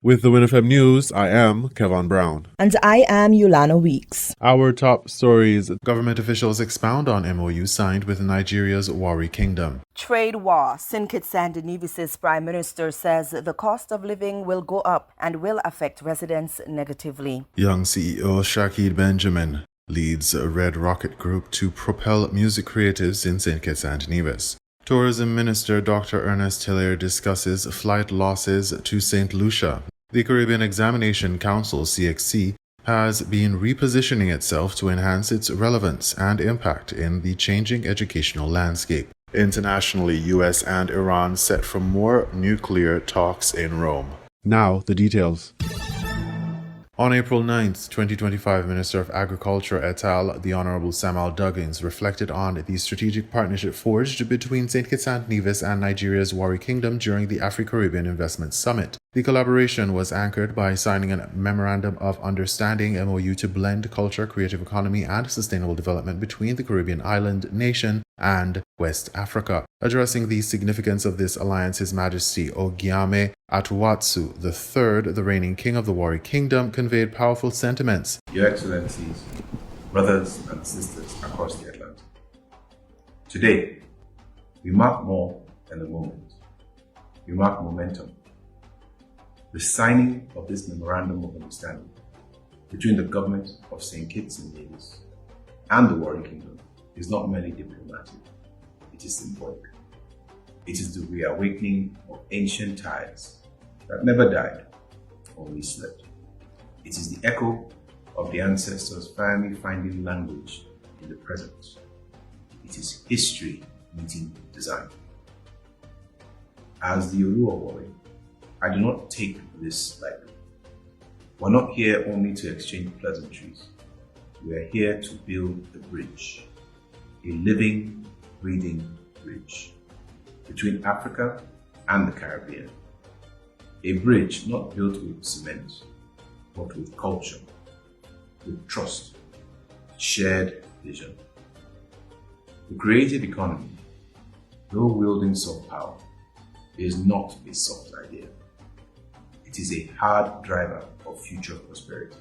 With the WINN FM News, I am Kevin Brown. And I am Yolana Weeks. Our top stories. Government officials expound on MOU signed with Nigeria's Warri Kingdom. Trade war. St. Kitts and Nevis's Prime Minister says the cost of living will go up and will affect residents negatively. Young CEO Shakid Benjamin leads a Red Rocket Group to propel music creatives in St. Kitts and Nevis. Tourism Minister Dr. Ernest Hilaire discusses flight losses to St. Lucia. The Caribbean Examination Council, CXC, has been repositioning itself to enhance its relevance and impact in the changing educational landscape. Internationally, US and Iran set for more nuclear talks in Rome. Now, the details. On April 9th, 2025, Minister of Agriculture et al., the Honorable Samuel Duggins, reflected on the strategic partnership forged between St. Kitts and Nevis and Nigeria's Warri Kingdom during the Afro-Caribbean Investment Summit. The collaboration was anchored by signing a Memorandum of Understanding MOU to blend culture, creative economy, and sustainable development between the Caribbean island nation and West Africa. Addressing the significance of this alliance, His Majesty Ogiame Atuwatsu III, the reigning king of the Warri Kingdom, conveyed powerful sentiments. Your Excellencies, brothers and sisters across the Atlantic. Today, we mark more than a moment. We mark momentum. The signing of this Memorandum of Understanding between the government of St. Kitts and Nevis and the Warri Kingdom is not merely diplomatic, it is symbolic. It is the reawakening of ancient ties that never died, only slept. It is the echo of the ancestors finally finding language in the present. It is history meeting design. As the Olu of Warri, I do not take this lightly. We're not here only to exchange pleasantries. We are here to build a bridge, a living, breathing bridge between Africa and the Caribbean. A bridge not built with cement, but with culture, with trust, shared vision. The creative economy, though wielding soft power, is not a soft idea. It is a hard driver of future prosperity.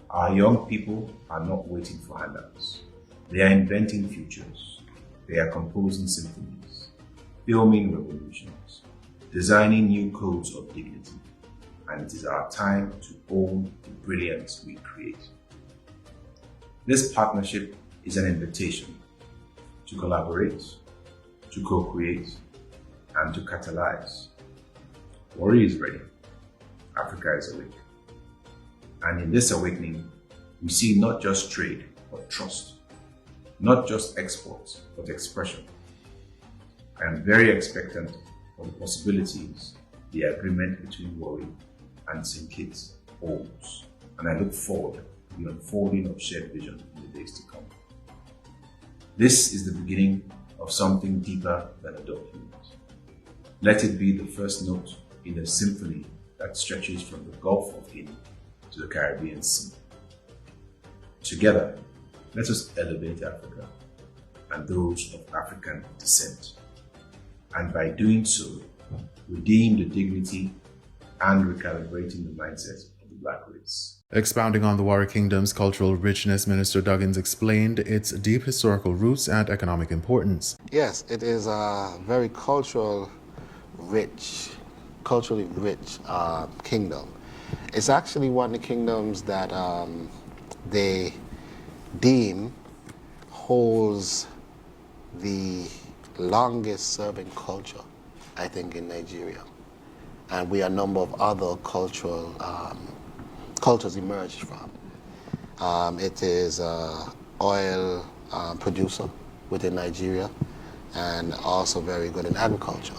Our young people are not waiting for handouts. They are inventing futures. They are composing symphonies, filming revolutions, designing new codes of dignity. And it is our time to own the brilliance we create. This partnership is an invitation to collaborate, to co-create, and to catalyze. Warri is ready. Africa is awake. And in this awakening, we see not just trade, but trust. Not just exports, but expression. I am very expectant of the possibilities the agreement between Warri and St. Kitts holds. And I look forward to the unfolding of shared vision in the days to come. This is the beginning of something deeper than a document. Let it be the first note in a symphony that stretches from the Gulf of Guinea to the Caribbean Sea. Together, let us elevate Africa and those of African descent, and by doing so, redeem the dignity and recalibrating the mindset of the Black race. Expounding on the Warri Kingdom's cultural richness, Minister Duggins explained its deep historical roots and economic importance. Yes, it is a very culturally rich kingdom. It's actually one of the kingdoms that they deem holds the longest serving culture, I think, in Nigeria. And we are a number of other cultures emerged from. It is an oil producer within Nigeria and also very good in agriculture.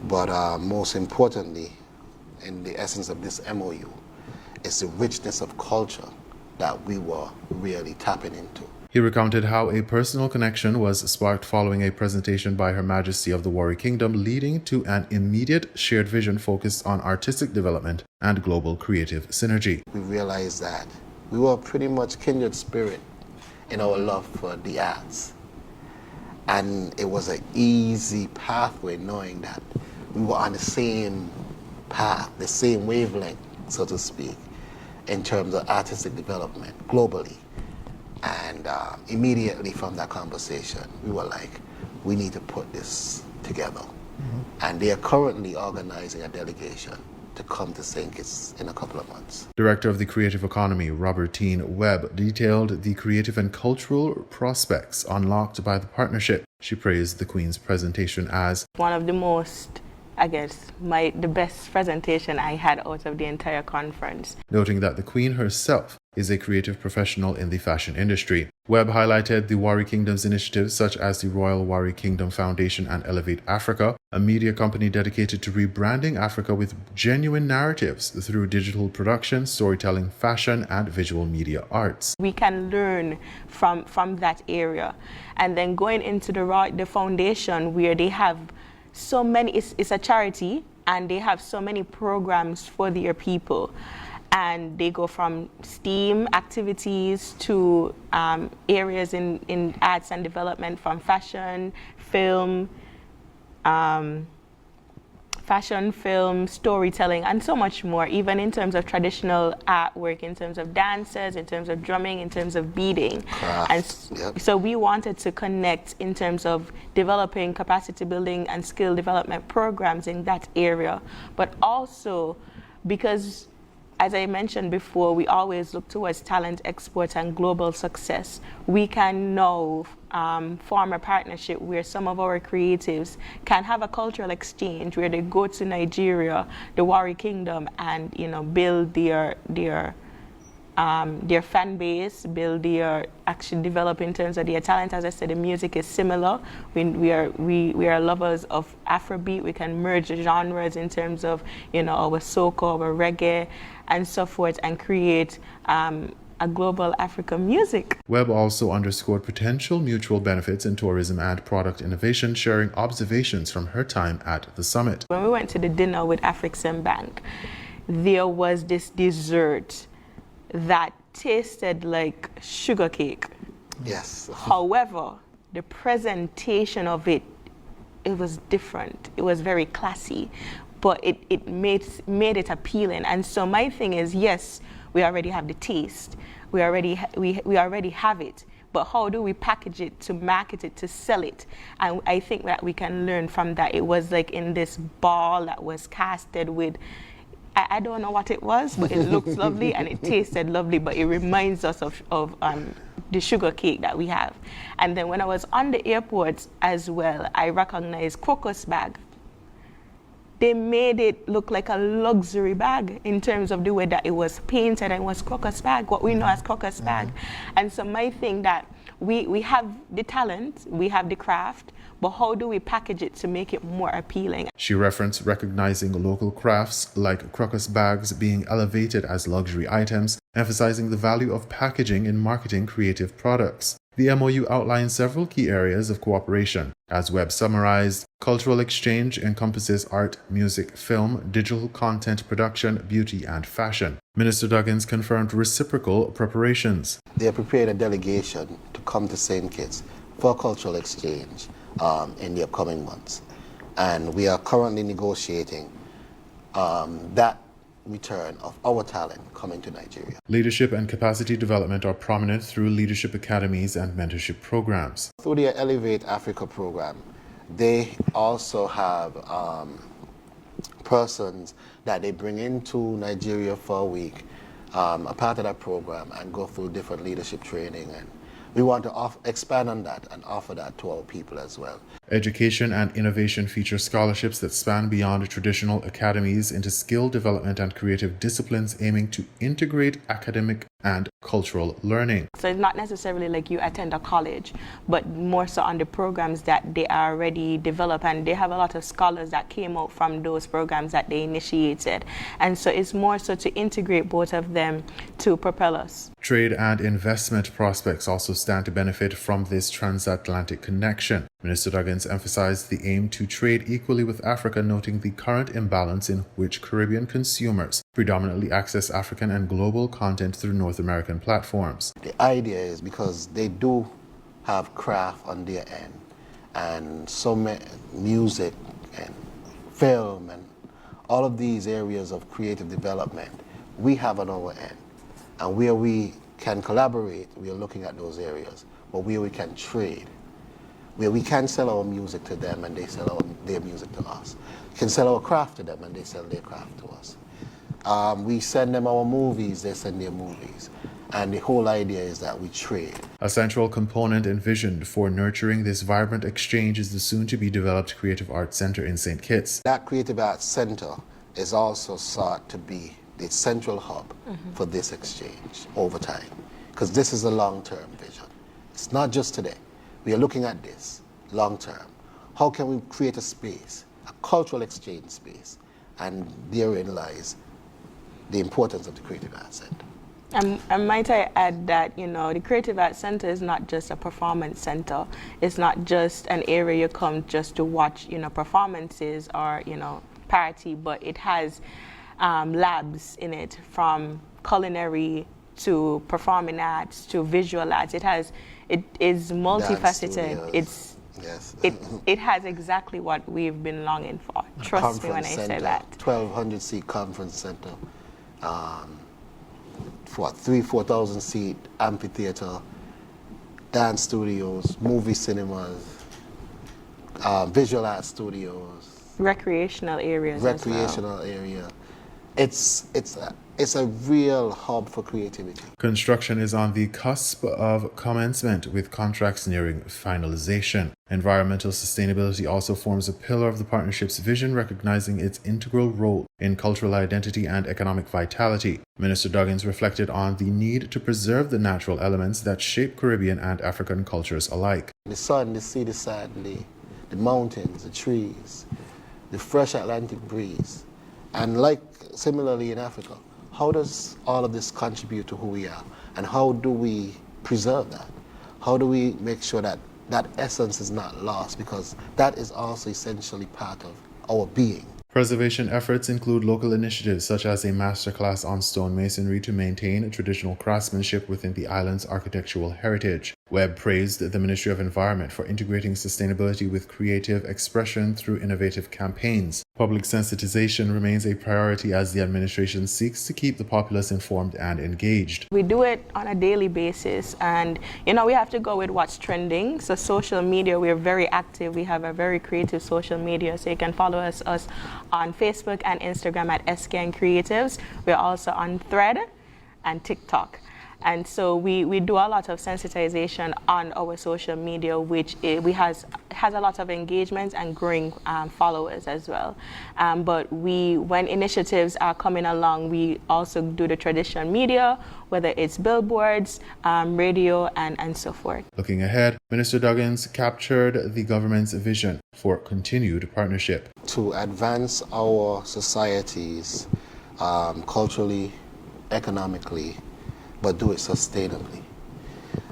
But most importantly, in the essence of this MOU, is the richness of culture that we were really tapping into. He recounted how a personal connection was sparked following a presentation by Her Majesty of the Warri Kingdom, leading to an immediate shared vision focused on artistic development and global creative synergy. We realized that we were pretty much kindred spirit in our love for the arts. And it was an easy pathway knowing that we were on the same path, the same wavelength, so to speak, in terms of artistic development globally. And immediately from that conversation, we were like, we need to put this together. And they are currently organizing a delegation to come to St. Kitts in a couple of months. Director of the Creative Economy, Robertine Webb, detailed the creative and cultural prospects unlocked by the partnership. She praised the Queen's presentation as one of the most, the best presentation I had out of the entire conference. Noting that the Queen herself is a creative professional in the fashion industry. Webb highlighted the Warri Kingdom's initiatives such as the Royal Warri Kingdom Foundation and Elevate Africa, a media company dedicated to rebranding Africa with genuine narratives through digital production, storytelling, fashion, and visual media arts. We can learn from that area. And then going into the foundation where they have so many, it's a charity, and they have so many programs for their people. And they go from STEAM activities to areas in arts and development, from fashion, film, storytelling, and so much more, even in terms of traditional artwork, in terms of dances, in terms of drumming, in terms of beading. And so we wanted to connect in terms of developing capacity building and skill development programs in that area, but also because, as I mentioned before, we always look towards talent export and global success. We can now form a partnership where some of our creatives can have a cultural exchange where they go to Nigeria, the Warri Kingdom, and build their fan base, actually develop in terms of their talent. As I said, the music is similar. We are lovers of Afrobeat. We can merge genres in terms of our soca, our reggae, and so forth, and create a global African music. Webb also underscored potential mutual benefits in tourism and product innovation, sharing observations from her time at the summit. When we went to the dinner with Afrexim Bank, there was this dessert that tasted like sugar cake. Yes. However, the presentation of it was different. It was very classy, but it made it appealing. And so my thing is, yes, we already have the taste. We already have it. But how do we package it to market it, to sell it? And I think that we can learn from that. It was like in this ball that was casted with, I don't know what it was, but it looks lovely and it tasted lovely, but it reminds us of the sugar cake that we have. And then when I was on the airport as well, I recognized Crocus bag. They made it look like a luxury bag in terms of the way that it was painted, and it was Crocus bag, what we know as Crocus bag. And so my thing that we have the talent, we have the craft, but how do we package it to make it more appealing? She referenced recognizing local crafts like Crocus bags being elevated as luxury items, emphasizing the value of packaging in marketing creative products. The MOU outlined several key areas of cooperation. As Webb summarized, cultural exchange encompasses art, music, film, digital content production, beauty, and fashion. Minister Duggins confirmed reciprocal preparations. They are preparing a delegation to come to St. Kitts for cultural exchange in the upcoming months. And we are currently negotiating that return of our talent coming to Nigeria. Leadership and capacity development are prominent through leadership academies and mentorship programs. Through their Elevate Africa program, they also have persons that they bring into Nigeria for a week, a part of that program, and go through different leadership training. And we want to expand on that and offer that to our people as well. Education and innovation feature scholarships that span beyond traditional academies into skill development and creative disciplines, aiming to integrate academic and cultural learning. So it's not necessarily like you attend a college, but more so on the programs that they are already developed, and they have a lot of scholars that came out from those programs that they initiated. And so it's more so to integrate both of them to propel us. Trade and investment prospects also stand to benefit from this transatlantic connection. Minister Duggins emphasized the aim to trade equally with Africa, noting the current imbalance in which Caribbean consumers predominantly access African and global content through North American platforms. The idea is because they do have craft on their end, and so many music and film and all of these areas of creative development we have on our end. And where we can collaborate, we are looking at those areas. But where we can trade, where we can sell our music to them and they sell their music to us. We can sell our craft to them and they sell their craft to us. We send them our movies, they send their movies. And the whole idea is that we trade. A central component envisioned for nurturing this vibrant exchange is the soon-to-be-developed Creative Arts Center in St. Kitts. That Creative Arts Center is also sought to be the central hub for this exchange over time. Because this is a long-term vision. It's not just today. We are looking at this long-term. How can we create a space, a cultural exchange space? And therein lies the importance of the Creative Arts Center. And might I add that, the Creative Arts Center is not just a performance center. It's not just an area you come just to watch, performances or, party, but it has labs in it, from culinary to performing arts to visual arts. It is multifaceted. It has exactly what we've been longing for. Trust me when I say that. 1,200 seat conference center. 4,000 seat amphitheater, dance studios, movie cinemas, visual art studios, recreational areas. Recreational area. It's a real hub for creativity. Construction is on the cusp of commencement, with contracts nearing finalization. Environmental sustainability also forms a pillar of the partnership's vision, recognizing its integral role in cultural identity and economic vitality. Minister Duggins reflected on the need to preserve the natural elements that shape Caribbean and African cultures alike. The sun, the sea, the sand, the mountains, the trees, the fresh Atlantic breeze. And similarly in Africa, how does all of this contribute to who we are? And how do we preserve that? How do we make sure that that essence is not lost? Because that is also essentially part of our being. Preservation efforts include local initiatives such as a masterclass on stonemasonry to maintain traditional craftsmanship within the island's architectural heritage. Webb praised the Ministry of Environment for integrating sustainability with creative expression through innovative campaigns. Public sensitization remains a priority as the administration seeks to keep the populace informed and engaged. We do it on a daily basis, and we have to go with what's trending. So social media, we're very active. We have a very creative social media, so you can follow us on Facebook and Instagram at SKN Creatives. We're also on Thread and TikTok. And so we do a lot of sensitization on our social media, which has a lot of engagement and growing followers as well. But when initiatives are coming along, we also do the traditional media, whether it's billboards, radio, and so forth. Looking ahead, Minister Duggins captured the government's vision for continued partnership. To advance our societies culturally, economically, but do it sustainably.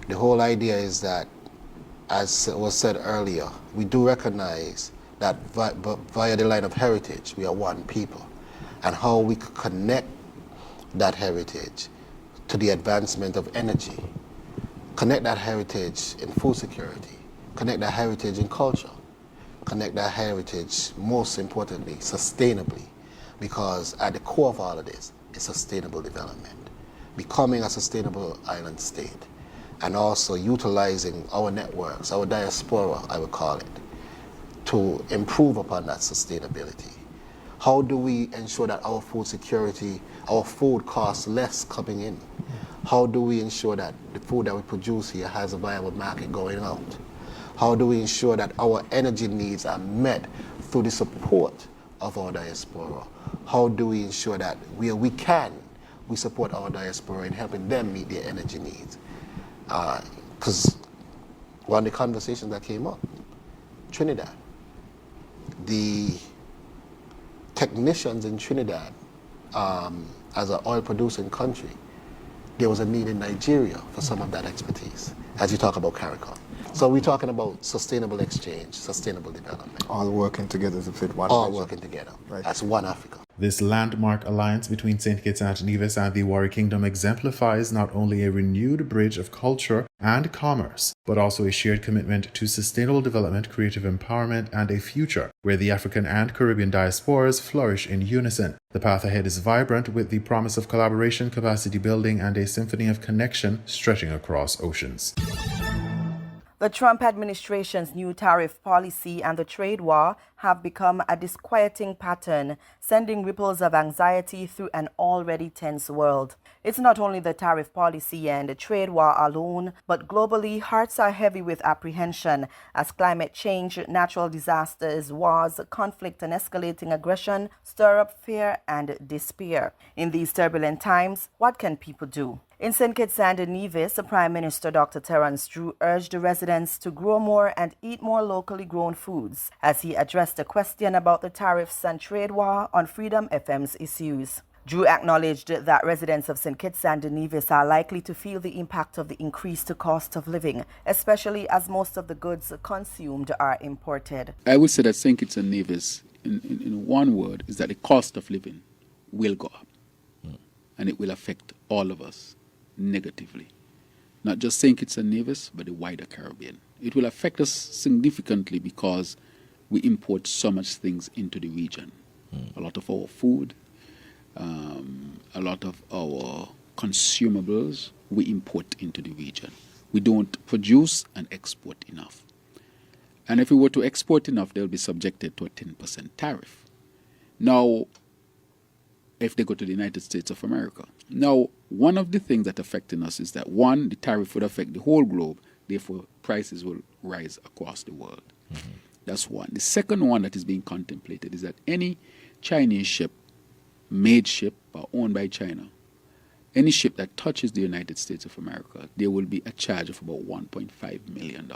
The whole idea is that, as was said earlier, we do recognize that via the line of heritage, we are one people, and how we could connect that heritage to the advancement of energy, connect that heritage in food security, connect that heritage in culture, connect that heritage, most importantly, sustainably, because at the core of all of this is sustainable development. Becoming a sustainable island state, and also utilizing our networks, our diaspora, I would call it, to improve upon that sustainability. How do we ensure that our food security, our food costs less coming in? How do we ensure that the food that we produce here has a viable market going out? How do we ensure that our energy needs are met through the support of our diaspora? How do we ensure that where we can, we support our diaspora in helping them meet their energy needs? Because one of the conversations that came up, Trinidad, the technicians in Trinidad, as an oil producing country, there was a need in Nigeria for some of that expertise, as you talk about CARICOM. So we're talking about sustainable exchange, sustainable development. All working together to fit one All vision. working together. Right. That's one Africa. This landmark alliance between St. Kitts and Nevis and the Warri Kingdom exemplifies not only a renewed bridge of culture and commerce, but also a shared commitment to sustainable development, creative empowerment, and a future where the African and Caribbean diasporas flourish in unison. The path ahead is vibrant with the promise of collaboration, capacity building, and a symphony of connection stretching across oceans. The Trump administration's new tariff policy and the trade war have become a disquieting pattern, sending ripples of anxiety through an already tense world. It's not only the tariff policy and the trade war alone, but globally, hearts are heavy with apprehension as climate change, natural disasters, wars, conflict, and escalating aggression stir up fear and despair. In these turbulent times, what can people do? In St. Kitts and Nevis, Prime Minister Dr. Terence Drew urged the residents to grow more and eat more locally grown foods as he addressed a question about the tariffs and trade war on Freedom FM's issues. Drew acknowledged that residents of St. Kitts and Nevis are likely to feel the impact of the increased cost of living, especially as most of the goods consumed are imported. I would say that St. Kitts and Nevis, in one word, is that the cost of living will go up. And it will affect all of us negatively. Not just St. Kitts and Nevis, but the wider Caribbean. It will affect us significantly because we import so much things into the region. A lot of our food, a lot of our consumables, we import into the region. We don't produce and export enough. And if we were to export enough, they'll be subjected to a 10% tariff. Now, if they go to the United States of America. Now, one of the things that affecting us is that, one, the tariff would affect the whole globe, therefore prices will rise across the world. That's one. The second one that is being contemplated is that any Chinese ship, made ship or owned by China, any ship that touches the United States of America, there will be a charge of about $1.5 million.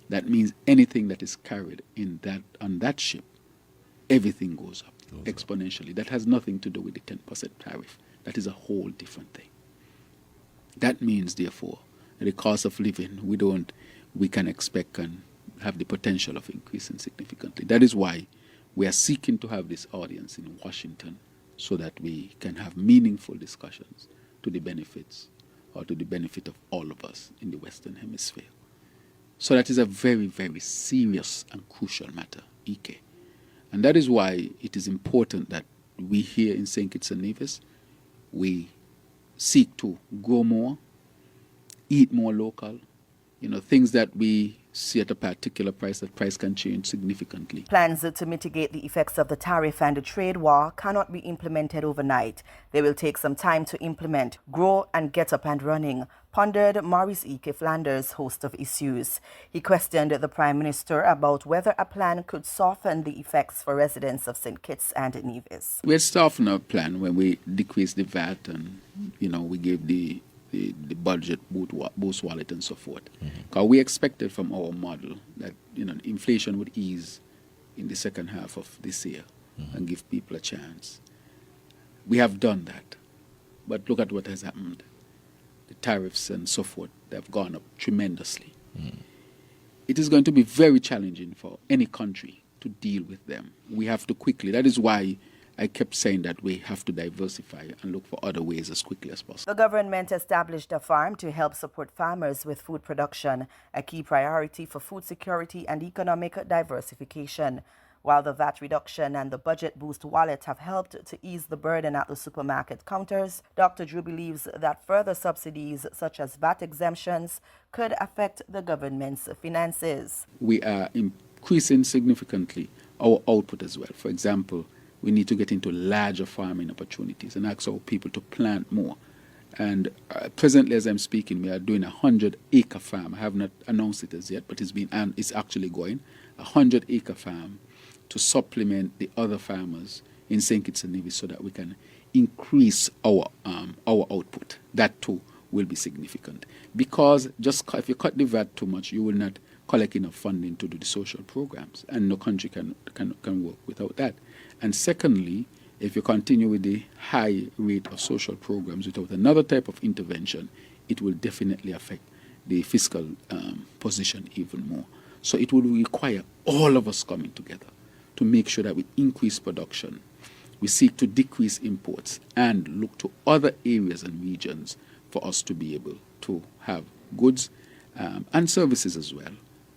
That means anything that is carried on that ship, everything goes up exponentially. That has nothing to do with the 10% tariff. That is a whole different thing. That means, therefore, the cost of living we can expect and have the potential of increasing significantly. That is why we are seeking to have this audience in Washington so that we can have meaningful discussions to the benefits or to the benefit of all of us in the Western Hemisphere. So that is a very, very serious and crucial matter, EK. And that is why it is important that we here in St. Kitts and Nevis, we seek to grow more, eat more local, things that we see at a particular price, that price can change significantly. Plans to mitigate the effects of the tariff and the trade war cannot be implemented overnight. They will take some time to implement, grow, and get up and running, pondered Maurice E. K. Flanders, host of Issues. He questioned the Prime Minister about whether a plan could soften the effects for residents of St. Kitts and Nevis. We had softened our plan when we decreased the VAT and, we gave the budget boost wallet and so forth. Because we expected from our model that, inflation would ease in the second half of this year and give people a chance. We have done that. But look at what has happened. The tariffs and so forth, they have gone up tremendously. It is going to be very challenging for any country to deal with them. We have to quickly. That is why I kept saying that we have to diversify and look for other ways as quickly as possible. The government established a farm to help support farmers with food production, a key priority for food security and economic diversification. While the VAT reduction and the budget boost wallet have helped to ease the burden at the supermarket counters, Dr. Drew believes that further subsidies such as VAT exemptions could affect the government's finances. We are increasing significantly our output as well. For example, we need to get into larger farming opportunities and ask our people to plant more. And presently, as I'm speaking, we are doing a 100-acre farm. I have not announced it as yet, but it's actually going. A 100-acre farm to supplement the other farmers in St. Kitts and Nevis so that we can increase our output. That too will be significant. Because if you cut the VAT too much, you will not collect enough funding to do the social programs, and no country can work without that. And secondly, if you continue with the high rate of social programs without another type of intervention, it will definitely affect the fiscal position even more. So it will require all of us coming together to make sure that we increase production, We seek to decrease imports and look to other areas and regions for us to be able to have goods and services as well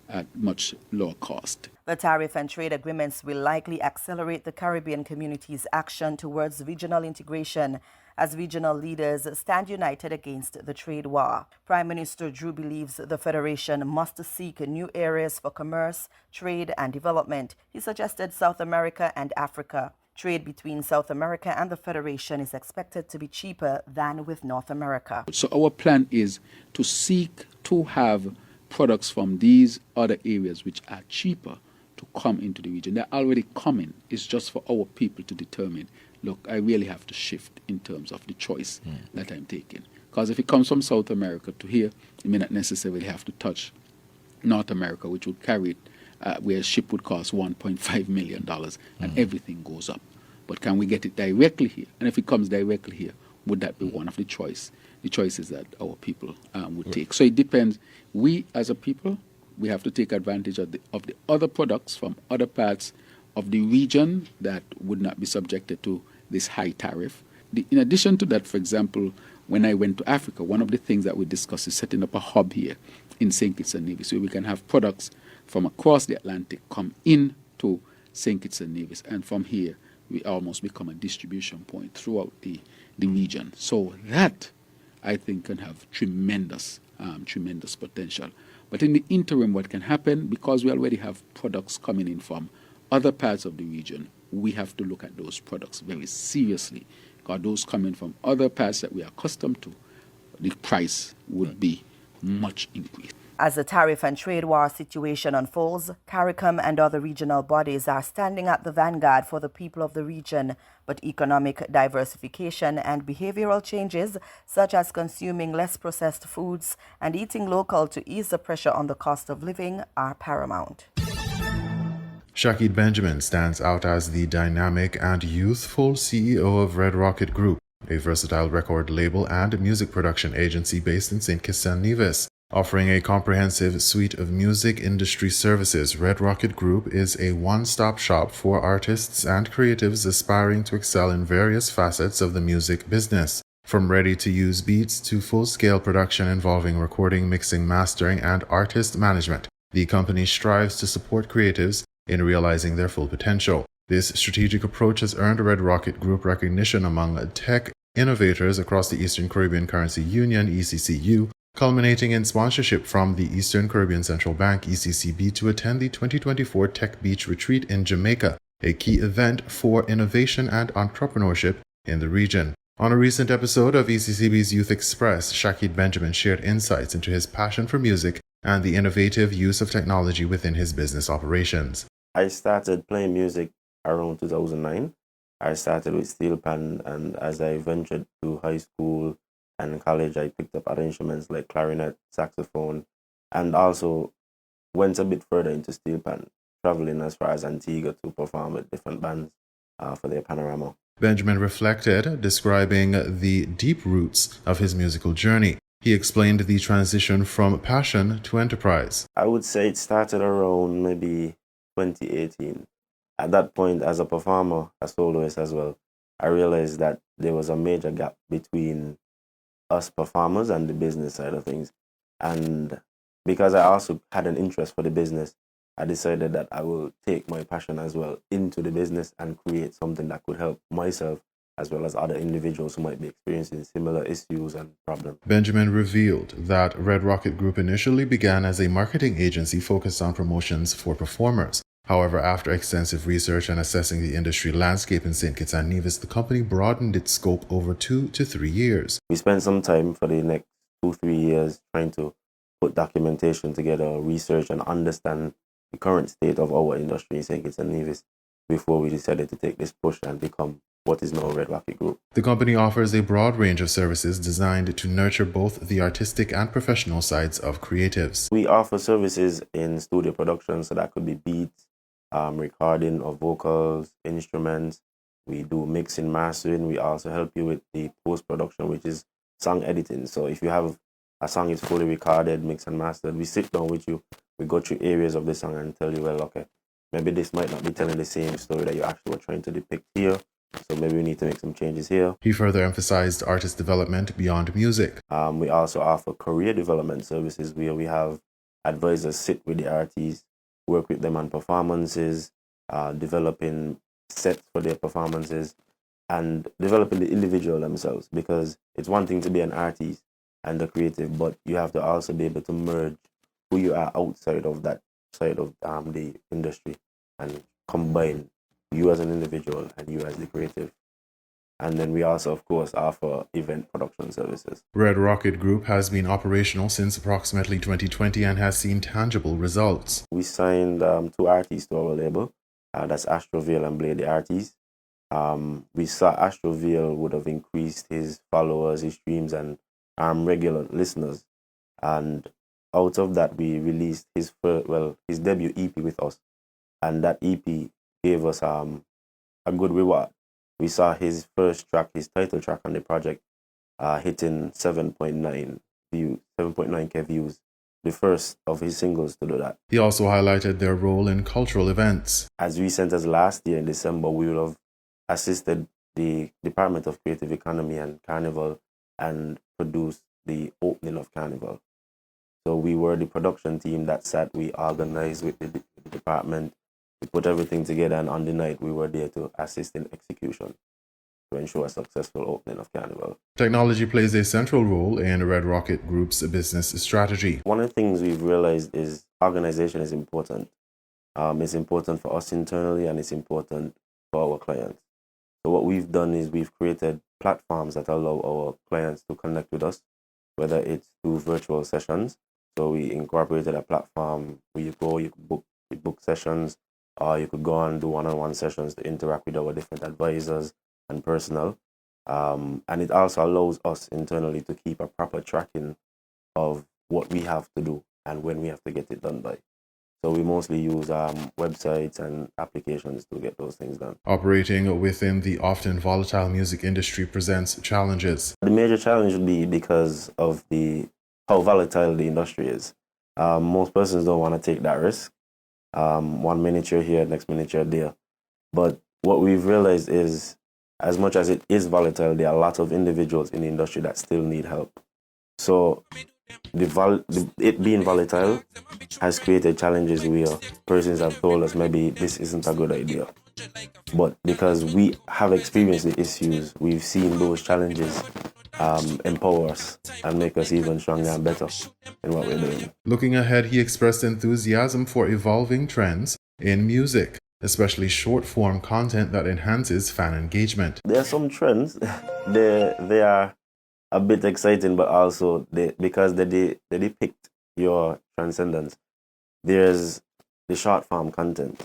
at much lower cost. The tariff and trade agreements will likely accelerate the Caribbean community's action towards regional integration as regional leaders stand united against the trade war. Prime Minister Drew believes the Federation must seek new areas for commerce, trade, and development. He suggested South America and Africa. Trade between South America and the Federation is expected to be cheaper than with North America. So our plan is to seek to have products from these other areas which are cheaper to come into the region. They're already coming. It's just for our people to determine, look, I really have to shift in terms of the choice that I'm taking. Because if it comes from South America to here, it may not necessarily have to touch North America, which would carry it, where a ship would cost $1.5 million and everything goes up. But can we get it directly here? And if it comes directly here, would that be one of the choices that our people would take? So it depends. We as a people, we have to take advantage of the other products from other parts of the region that would not be subjected to this high tariff. In addition to that, for example, when I went to Africa, one of the things that we discussed is setting up a hub here in St. Kitts and Nevis, where we can have products from across the Atlantic come in to St. Kitts and Nevis, and from here we almost become a distribution point throughout the region. So that, I think, can have tremendous potential. But in the interim, what can happen, because we already have products coming in from other parts of the region, we have to look at those products very seriously, because those coming from other parts that we are accustomed to, the price would be much increased. As the tariff and trade war situation unfolds, CARICOM and other regional bodies are standing at the vanguard for the people of the region, but economic diversification and behavioral changes, such as consuming less processed foods and eating local to ease the pressure on the cost of living, are paramount. Shakid Benjamin stands out as the dynamic and youthful CEO of Red Rocket Group, a versatile record label and music production agency based in St. Kitts and Nevis. Offering a comprehensive suite of music industry services, Red Rocket Group is a one-stop shop for artists and creatives aspiring to excel in various facets of the music business. From ready-to-use beats to full-scale production involving recording, mixing, mastering, and artist management, the company strives to support creatives in realizing their full potential. This strategic approach has earned Red Rocket Group recognition among tech innovators across the Eastern Caribbean Currency Union, ECCU, culminating in sponsorship from the Eastern Caribbean Central Bank, ECCB, to attend the 2024 Tech Beach Retreat in Jamaica, a key event for innovation and entrepreneurship in the region. On a recent episode of ECCB's Youth Express, Shakid Benjamin shared insights into his passion for music and the innovative use of technology within his business operations. I started playing music around 2009. I started with steel pan, and as I ventured to high school and college, I picked up other instruments like clarinet, saxophone, and also went a bit further into steel pan, traveling as far as Antigua to perform with different bands for their panorama. Benjamin reflected, describing the deep roots of his musical journey. He explained the transition from passion to enterprise. I would say it started around maybe 2018. At that point, as a performer, a soloist as well, I realized that there was a major gap between us performers and the business side of things. And because I also had an interest for the business, I decided that I will take my passion as well into the business and create something that could help myself as well as other individuals who might be experiencing similar issues and problems. Benjamin revealed that Red Rocket Group initially began as a marketing agency focused on promotions for performers. However, after extensive research and assessing the industry landscape in St. Kitts and Nevis, the company broadened its scope over 2 to 3 years. We spent some time for the next 2-3 years trying to put documentation together, research, and understand the current state of our industry in St. Kitts and Nevis before we decided to take this push and become what is now Red Rocket Group. The company offers a broad range of services designed to nurture both the artistic and professional sides of creatives. We offer services in studio production, so that could be beats, recording of vocals, instruments. We do mixing, mastering. We also help you with the post-production, which is song editing. So if you have a song is fully recorded, mixed and mastered, we sit down with you, we go through areas of the song and tell you, well, okay, maybe this might not be telling the same story that you actually were trying to depict here. So maybe we need to make some changes here. He further emphasized artist development beyond music. We also offer career development services where we have advisors sit with the artists, work with them on performances, developing sets for their performances, and developing the individual themselves. Because it's one thing to be an artist and a creative, but you have to also be able to merge who you are outside of that side of the industry and combine you as an individual and you as the creative. And then we also, of course, offer event production services. Red Rocket Group has been operational since approximately 2020 and has seen tangible results. We signed 2 artists to our label. That's Astrovale and Blade the Artists. We saw Astrovale would have increased his followers, his streams, and regular listeners. And out of that, we released his debut EP with us. And that EP gave us a good reward. We saw his first track, his title track on the project, hitting 7.9K views, the first of his singles to do that. He also highlighted their role in cultural events. As recent as last year in December, we would have assisted the Department of Creative Economy and Carnival and produced the opening of Carnival. So we were the production team that sat, we organized with the department, we put everything together, and on the night we were there to assist in execution to ensure a successful opening of Carnival. Technology plays a central role in Red Rocket Group's business strategy. One of the things we've realized is organization is important. It's important for us internally and it's important for our clients. So what we've done is we've created platforms that allow our clients to connect with us, whether it's through virtual sessions. So we incorporated a platform where you could book sessions, or you could go and do one-on-one sessions to interact with our different advisors and personnel. And it also allows us internally to keep a proper tracking of what we have to do and when we have to get it done by. So we mostly use websites and applications to get those things done. Operating within the often volatile music industry presents challenges. The major challenge would be because of how volatile the industry is. Most persons don't want to take that risk. 1 minute you're here, next minute you're there. But what we've realized is, as much as it is volatile, there are a lot of individuals in the industry that still need help. So it being volatile has created challenges where persons have told us maybe this isn't a good idea. But because we have experienced the issues, we've seen those challenges empower us and make us even stronger and better in what we're doing. Looking ahead, he expressed enthusiasm for evolving trends in music, especially short-form content that enhances fan engagement. There are some trends. They are a bit exciting, but also because they depict your transcendence. There's the short-form content,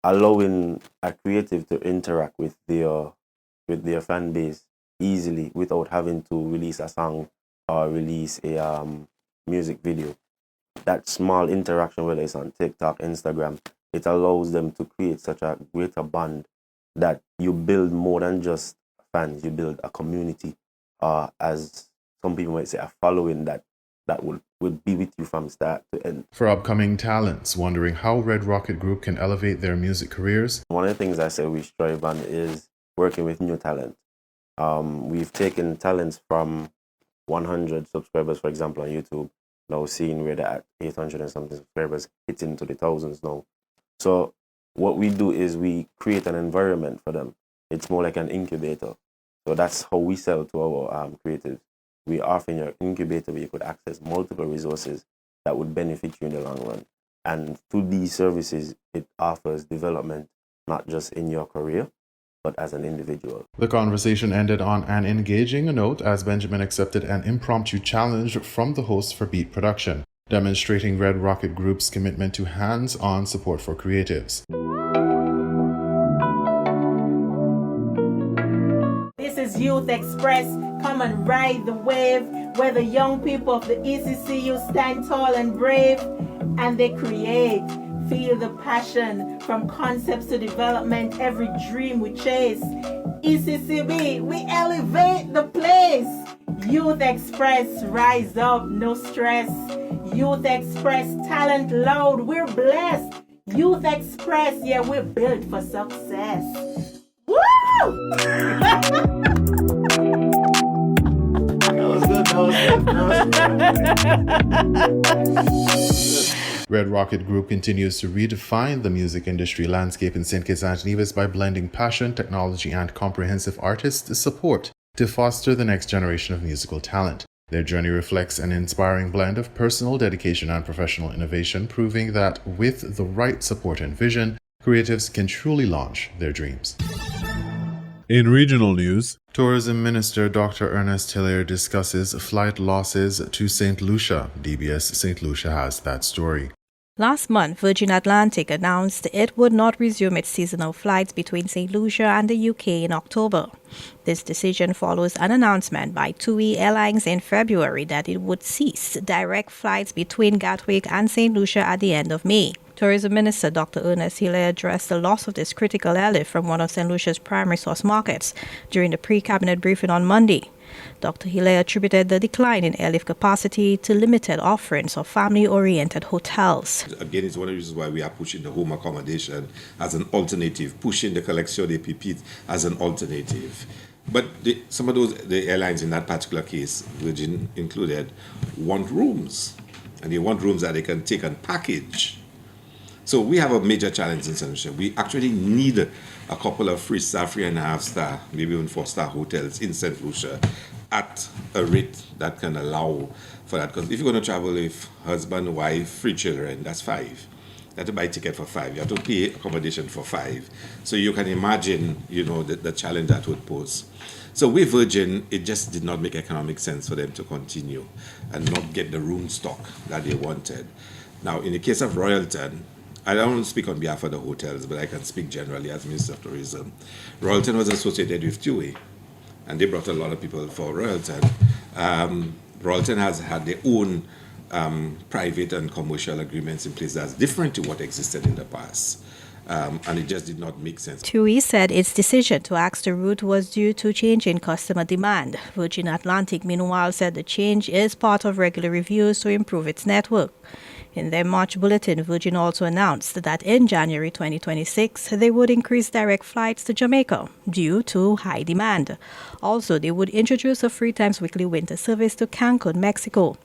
allowing a creative to interact with their fan base easily without having to release a song or release a music video. That small interaction, whether it's on TikTok, Instagram, it allows them to create such a greater bond that you build more than just fans. You build a community, as some people might say, a following that would be with you from start to end. For upcoming talents wondering how Red Rocket Group can elevate their music careers, one of the things I say we strive on is working with new talent. We've taken talents from 100 subscribers, for example, on YouTube, now seeing where they're at 800 and something subscribers, hitting to the thousands now. So what we do is we create an environment for them. It's more like an incubator. So that's how we sell to our creatives. We offer your incubator where you could access multiple resources that would benefit you in the long run. And through these services, it offers development, not just in your career, but as an individual. The conversation ended on an engaging note as Benjamin accepted an impromptu challenge from the host for beat production, demonstrating Red Rocket Group's commitment to hands-on support for creatives. This is Youth Express. Come and ride the wave, where the young people of the ECCU stand tall and brave, and they create. Feel the passion from concepts to development, every dream we chase. ECCB, we elevate the place. Youth Express, rise up, no stress. Youth Express, talent loud, we're blessed. Youth Express, yeah, we're built for success. Woo! Red Rocket Group continues to redefine the music industry landscape in St. Kitts and Nevis by blending passion, technology, and comprehensive artist support to foster the next generation of musical talent. Their journey reflects an inspiring blend of personal dedication and professional innovation, proving that with the right support and vision, creatives can truly launch their dreams. In regional news, Tourism Minister Dr. Ernest Hilaire discusses flight losses to St. Lucia. DBS St. Lucia has that story. Last month, Virgin Atlantic announced it would not resume its seasonal flights between St. Lucia and the UK in October. This decision follows an announcement by TUI Airlines in February that it would cease direct flights between Gatwick and St. Lucia at the end of May. Tourism Minister Dr. Ernest Hilaire addressed the loss of this critical airlift from one of St. Lucia's primary source markets during the pre-cabinet briefing on Monday. Dr. Hilaire attributed the decline in airlift capacity to limited offerings of family-oriented hotels. Again, it's one of the reasons why we are pushing the home accommodation as an alternative, pushing the collection de pipit as an alternative. But some of the airlines in that particular case, Virgin included, want rooms. And they want rooms that they can take and package. So we have a major challenge in St. Lucia. We actually need a couple of 3-star, 3.5-star, maybe even 4-star hotels in St. Lucia at a rate that can allow for that. Because if you're going to travel with husband, wife, 3 children, that's 5. You have to buy a ticket for 5. You have to pay accommodation for 5. So you can imagine, the challenge that would pose. So with Virgin, it just did not make economic sense for them to continue and not get the room stock that they wanted. Now, in the case of Royalton, I don't speak on behalf of the hotels, but I can speak generally as Minister of Tourism. Royalton was associated with TUI, and they brought a lot of people for Royalton. Royalton has had their own private and commercial agreements in place that's different to what existed in the past. And it just did not make sense. TUI said its decision to axe the route was due to change in customer demand. Virgin Atlantic, meanwhile, said the change is part of regular reviews to improve its network. In their March bulletin, Virgin also announced that in January 2026, they would increase direct flights to Jamaica due to high demand. Also, they would introduce a 3 times weekly winter service to Cancun, Mexico.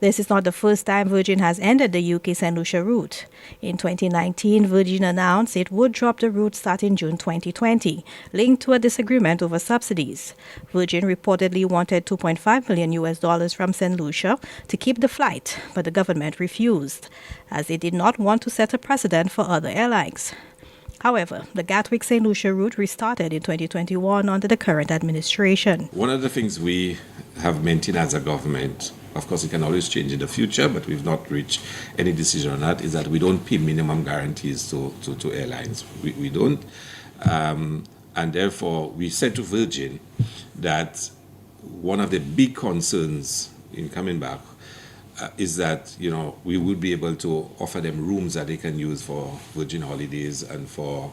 This is not the first time Virgin has ended the UK St. Lucia route. In 2019, Virgin announced it would drop the route starting June 2020, linked to a disagreement over subsidies. Virgin reportedly wanted $2.5 million from St. Lucia to keep the flight, but the government refused, as it did not want to set a precedent for other airlines. However, the Gatwick St. Lucia route restarted in 2021 under the current administration. One of the things we have maintained as a government, of course it can always change in the future, but we've not reached any decision on that, is that we don't pay minimum guarantees to airlines. We don't. And therefore, we said to Virgin that one of the big concerns in coming back is that, we would be able to offer them rooms that they can use for Virgin Holidays and for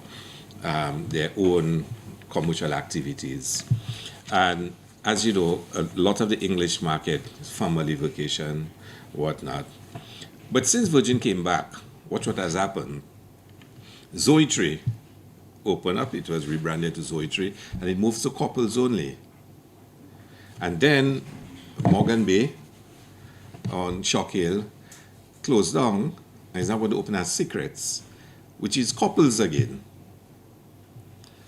their own commercial activities. And as you know, a lot of the English market, family vacation, whatnot. But since Virgin came back, watch what has happened. Zoetree opened up, it was rebranded to Zoetree, and it moved to couples only. And then Morgan Bay on Shock Hill closed down, and is now going to open as Secrets, which is couples again.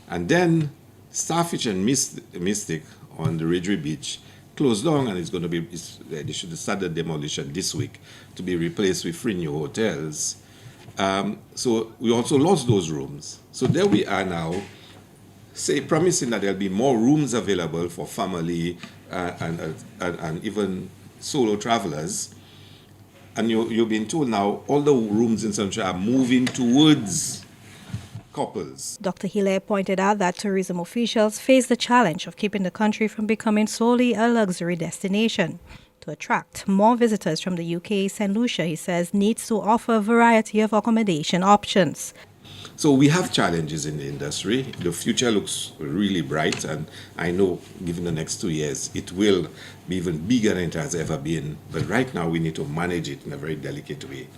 And then Starfish and Mystic on the Ridgely Beach closed down, and it's going to be, they should start the demolition this week to be replaced with 3 new hotels. So we also lost those rooms. So there we are now, promising that there'll be more rooms available for family and even solo travelers. And you've been told now all the rooms in Central are moving towards couples. Dr. Hilaire pointed out that tourism officials face the challenge of keeping the country from becoming solely a luxury destination. To attract more visitors from the UK, St. Lucia, he says, needs to offer a variety of accommodation options. So we have challenges in the industry. The future looks really bright, and I know given the next 2 years, it will be even bigger than it has ever been. But right now, we need to manage it in a very delicate way.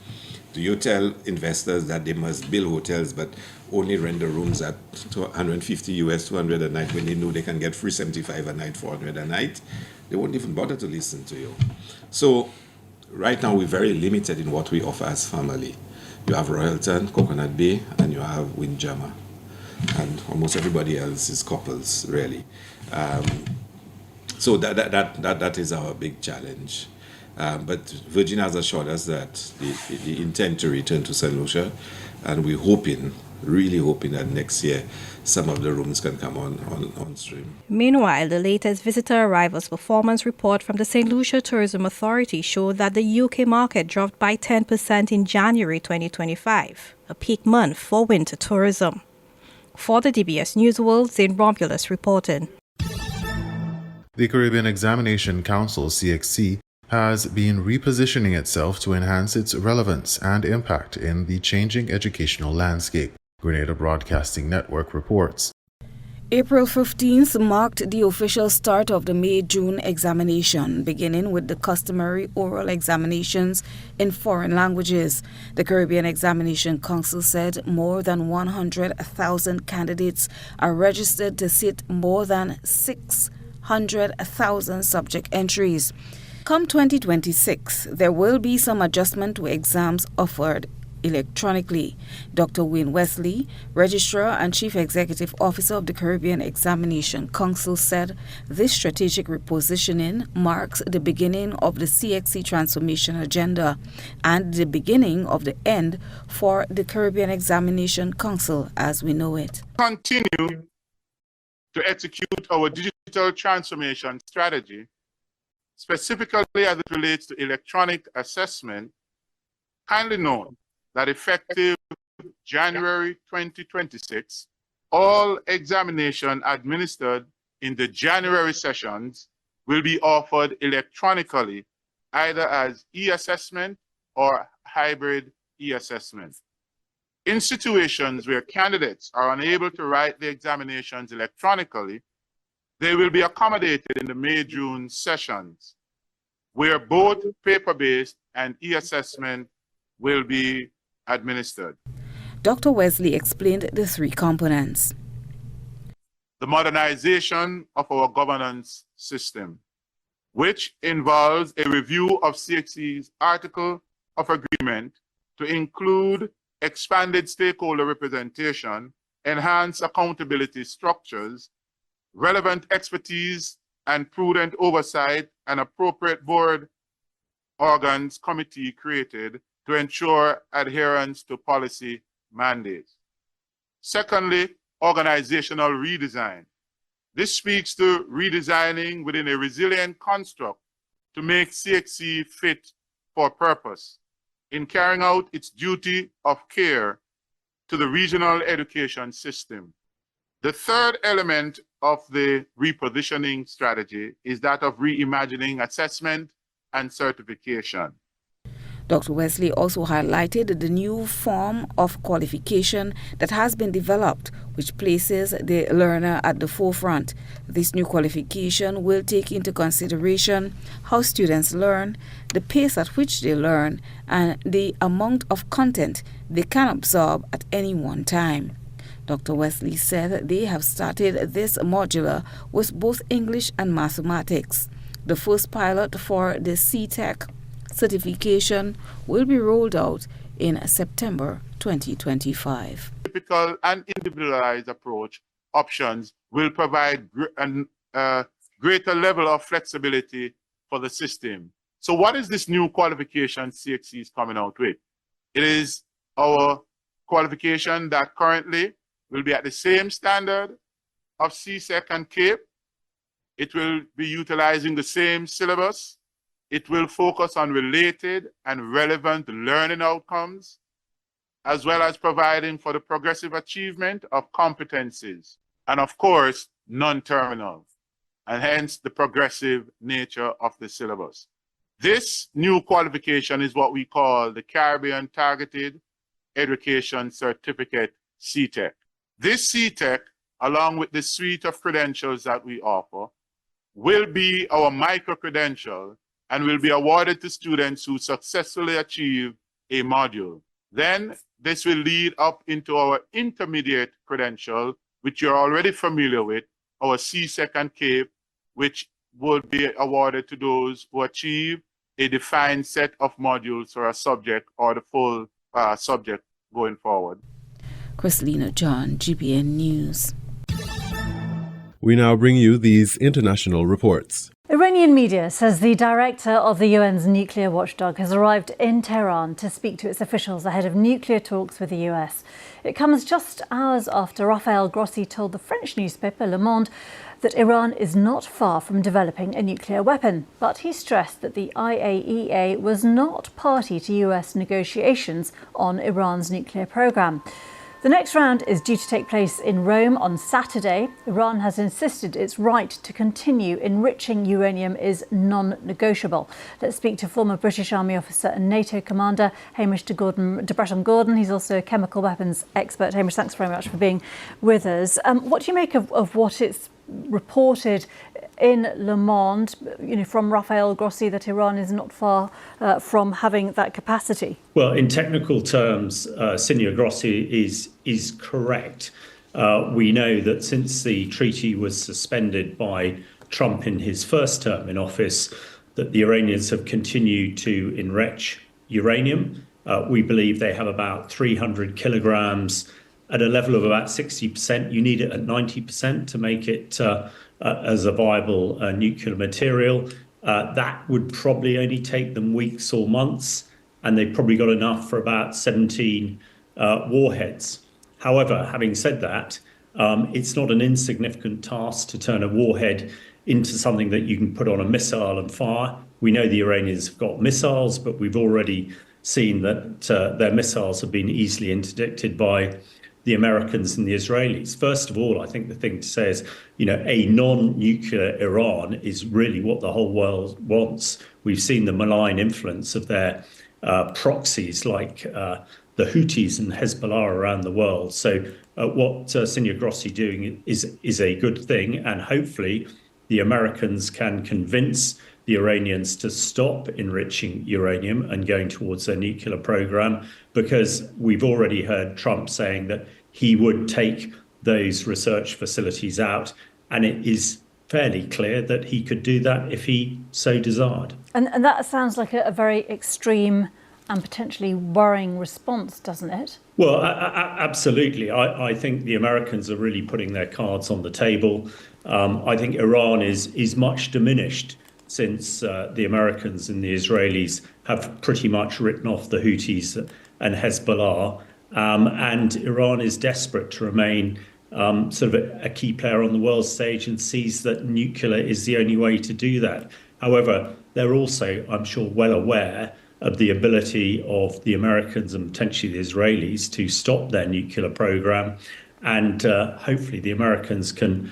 Do you tell investors that they must build hotels but only rent the rooms at 150 US, 200 a night when they know they can get 375 a night, 400 a night? They won't even bother to listen to you. So right now we're very limited in what we offer as family. You have Royalton, Coconut Bay, and you have Windjammer. And almost everybody else is couples, really. So that is our big challenge. But Virgin has assured us that the intent to return to St. Lucia, and we're hoping, really hoping that next year some of the rooms can come on stream. Meanwhile, the latest visitor arrivals performance report from the St. Lucia Tourism Authority showed that the UK market dropped by 10% in January 2025, a peak month for winter tourism. For the DBS News World, Zane Romulus reporting. The Caribbean Examination Council, CXC, has been repositioning itself to enhance its relevance and impact in the changing educational landscape, Grenada Broadcasting Network reports. April 15th marked the official start of the May-June examination, beginning with the customary oral examinations in foreign languages. The Caribbean Examination Council said more than 100,000 candidates are registered to sit more than 600,000 subject entries. Come 2026, there will be some adjustment to exams offered electronically. Dr. WINN Wesley, Registrar and Chief Executive Officer of the Caribbean Examination Council, said this strategic repositioning marks the beginning of the CXC transformation agenda and the beginning of the end for the Caribbean Examination Council as we know it. Continue to execute our digital transformation strategy, specifically as it relates to electronic assessment. Kindly note that effective January 2026, all examination administered in the January sessions will be offered electronically, either as e-assessment or hybrid e-assessment. In situations where candidates are unable to write the examinations electronically, they will be accommodated in the May-June sessions, where both paper-based and e-assessment will be administered. Dr. Wesley explained the three components. The modernization of our governance system, which involves a review of CXC's Article of Agreement to include expanded stakeholder representation, enhanced accountability structures, relevant expertise and prudent oversight, and appropriate board organs committee created to ensure adherence to policy mandates. Secondly, organizational redesign. This speaks to redesigning within a resilient construct to make CXC fit for purpose in carrying out its duty of care to the regional education system. The third element of the repositioning strategy is that of reimagining assessment and certification. Dr. Wesley also highlighted the new form of qualification that has been developed, which places the learner at the forefront. This new qualification will take into consideration how students learn, the pace at which they learn, and the amount of content they can absorb at any one time. Dr. Wesley said they have started this modular with both English and mathematics. The first pilot for the CTEC certification will be rolled out in September 2025. Typical and individualized approach options will provide a greater level of flexibility for the system. So what is this new qualification CXC is coming out with? It is our qualification that currently will be at the same standard of CSEC and CAPE. It will be utilizing the same syllabus. It will focus on related and relevant learning outcomes, as well as providing for the progressive achievement of competencies, and of course, non-terminal, and hence the progressive nature of the syllabus. This new qualification is what we call the Caribbean Targeted Education Certificate CTEC. This CTEC, along with the suite of credentials that we offer, will be our micro-credential and will be awarded to students who successfully achieve a module. Then this will lead up into our intermediate credential, which you're already familiar with, our CSEC and CAPE, which will be awarded to those who achieve a defined set of modules for a subject or the full subject going forward. Chrislina John, GPN News. We now bring you these international reports. Iranian media says the director of the UN's nuclear watchdog has arrived in Tehran to speak to its officials ahead of nuclear talks with the US. It comes just hours after Raphael Grossi told the French newspaper Le Monde that Iran is not far from developing a nuclear weapon. But he stressed that the IAEA was not party to US negotiations on Iran's nuclear program. The next round is due to take place in Rome on Saturday. Iran has insisted its right to continue enriching uranium is non-negotiable. Let's speak to former British Army officer and NATO commander Hamish de Bretton-Gordon. He's also a chemical weapons expert. Hamish, thanks very much for being with us. What do you make of what it's reported in Le Monde, from Raphael Grossi, that Iran is not far from having that capacity? Well, in technical terms, Signor Grossi is correct. We know that since the treaty was suspended by Trump in his first term in office, that the Iranians have continued to enrich uranium. We believe they have about 300 kilograms at a level of about 60%. You need it at 90% to make it as a viable nuclear material. That would probably only take them weeks or months, and they've probably got enough for about 17 warheads. However, having said that, it's not an insignificant task to turn a warhead into something that you can put on a missile and fire. We know the Iranians have got missiles, but we've already seen that their missiles have been easily interdicted by the Americans and the Israelis. First of all, I think the thing to say is, a non-nuclear Iran is really what the whole world wants. We've seen the malign influence of their proxies like the Houthis and Hezbollah around the world. So what Signor Grossi doing is a good thing, and hopefully the Americans can convince the Iranians to stop enriching uranium and going towards their nuclear program, because we've already heard Trump saying that he would take those research facilities out, and it is fairly clear that he could do that if he so desired. And that sounds like a very extreme and potentially worrying response, doesn't it? Well, absolutely. I think the Americans are really putting their cards on the table. I think Iran is much diminished since the Americans and the Israelis have pretty much written off the Houthis and Hezbollah. And Iran is desperate to remain sort of a key player on the world stage and sees that nuclear is the only way to do that. However, they're also, I'm sure, well aware of the ability of the Americans and potentially the Israelis to stop their nuclear program. And hopefully the Americans can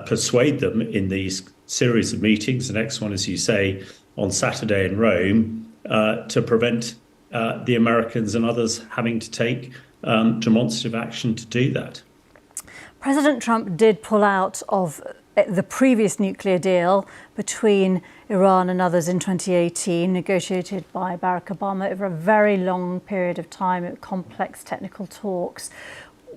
persuade them in these series of meetings, the next one, as you say, on Saturday in Rome, to prevent the Americans and others having to take demonstrative action to do that. President Trump did pull out of the previous nuclear deal between Iran and others in 2018, negotiated by Barack Obama over a very long period of time at complex technical talks.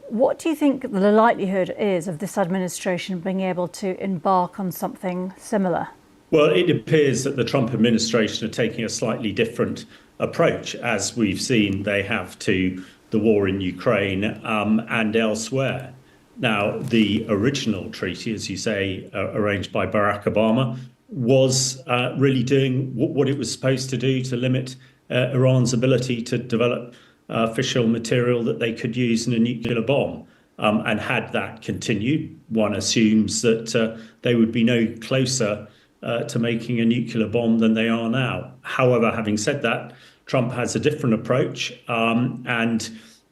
What do you think the likelihood is of this administration being able to embark on something similar? Well, it appears that the Trump administration are taking a slightly different approach, as we've seen they have to the war in Ukraine and elsewhere. Now, the original treaty, as you say, arranged by Barack Obama, was really doing what it was supposed to do to limit Iran's ability to develop fissile material that they could use in a nuclear bomb. And had that continued, one assumes that they would be no closer to making a nuclear bomb than they are now. However, having said that, Trump has a different approach, and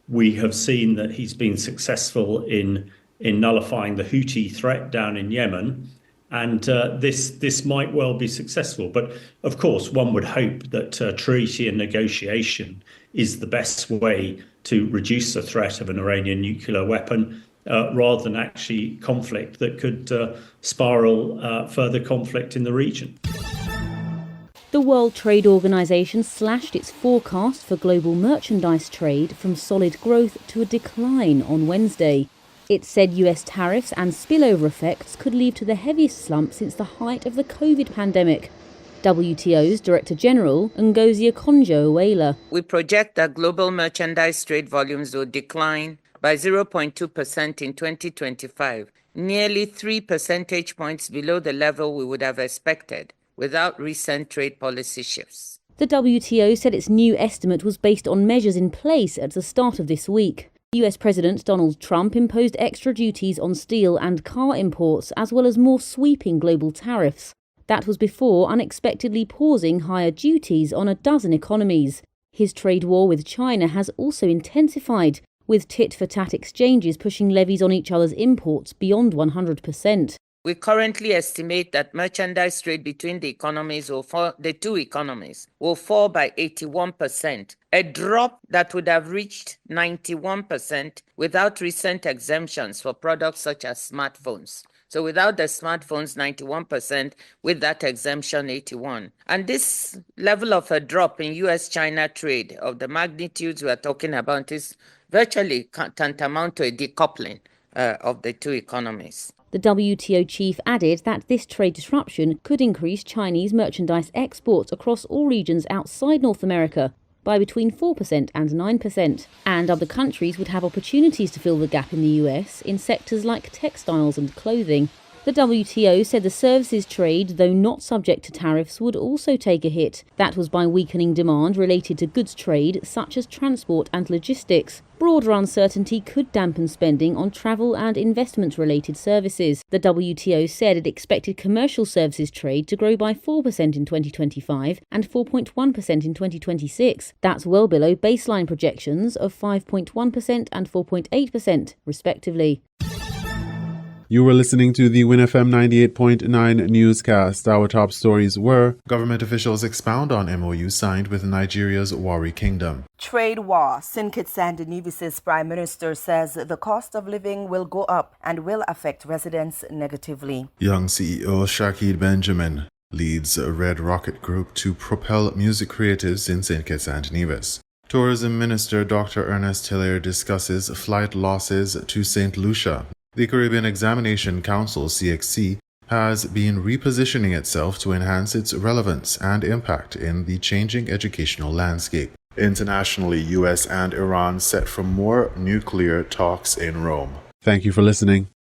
we have seen that he's been successful in nullifying the Houthi threat down in Yemen, and this might well be successful. But of course, one would hope that treaty and negotiation is the best way to reduce the threat of an Iranian nuclear weapon, rather than actually conflict that could spiral further conflict in the region. The World Trade Organization slashed its forecast for global merchandise trade from solid growth to a decline on Wednesday. It said US tariffs and spillover effects could lead to the heaviest slump since the height of the COVID pandemic. WTO's Director General, Ngozi Okonjo-Iweala. We project that global merchandise trade volumes will decline by 0.2% in 2025, nearly 3 percentage points below the level we would have expected without recent trade policy shifts. The WTO said its new estimate was based on measures in place at the start of this week. US President Donald Trump imposed extra duties on steel and car imports, as well as more sweeping global tariffs. That was before unexpectedly pausing higher duties on a dozen economies. His trade war with China has also intensified, with tit-for-tat exchanges pushing levies on each other's imports beyond 100%. We currently estimate that merchandise trade between the two economies will fall by 81%, a drop that would have reached 91% without recent exemptions for products such as smartphones. So without the smartphones, 91%, with that exemption, 81%. And this level of a drop in US-China trade of the magnitudes we are talking about is virtually tantamount to a decoupling of the two economies. The WTO chief added that this trade disruption could increase Chinese merchandise exports across all regions outside North America by between 4% and 9%, and other countries would have opportunities to fill the gap in the US in sectors like textiles and clothing. The WTO said the services trade, though not subject to tariffs, would also take a hit. That was by weakening demand related to goods trade, such as transport and logistics. Broader uncertainty could dampen spending on travel and investment-related services. The WTO said it expected commercial services trade to grow by 4% in 2025 and 4.1% in 2026. That's well below baseline projections of 5.1% and 4.8%, respectively. You were listening to the WINN FM 98.9 newscast. Our top stories were: government officials expound on MOU signed with Nigeria's Warri Kingdom. Trade war. Sinkit Nevis's Prime Minister says the cost of living will go up and will affect residents negatively. Young CEO Shakid Benjamin leads a Red Rocket Group to propel music creatives in St. Kitts and Nevis. Tourism Minister Dr. Ernest Hilaire discusses flight losses to St. Lucia. The Caribbean Examination Council, CXC, has been repositioning itself to enhance its relevance and impact in the changing educational landscape. Internationally, US and Iran set for more nuclear talks in Rome. Thank you for listening.